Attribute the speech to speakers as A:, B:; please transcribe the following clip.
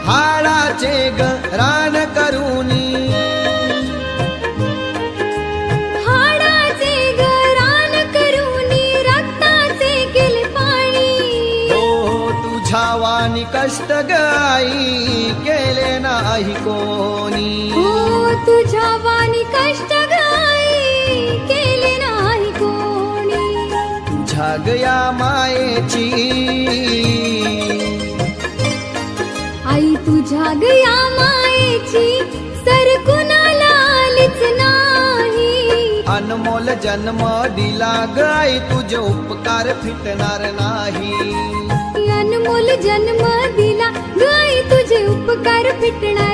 A: हाडाचे ग रान करूनी,
B: हाडाचे गरान करूनी रक्ताचे केले पाणी.
A: हो तुझ्या वाणी कष्ट गाई केले नाही कोणी.
B: हो तुझ्या वाणी कष्ट गाई केले नाही कोणी.
A: तुझ्या गया मायेची
B: आई तुझ्या गया मायेची सर कुणाला आलीच नाही.
A: अनमोल जन्म दिला गाई तुझे उपकार फिटणार नाही.
B: अनमोल जन्म दिला गाई तुझे उपकार फिटणार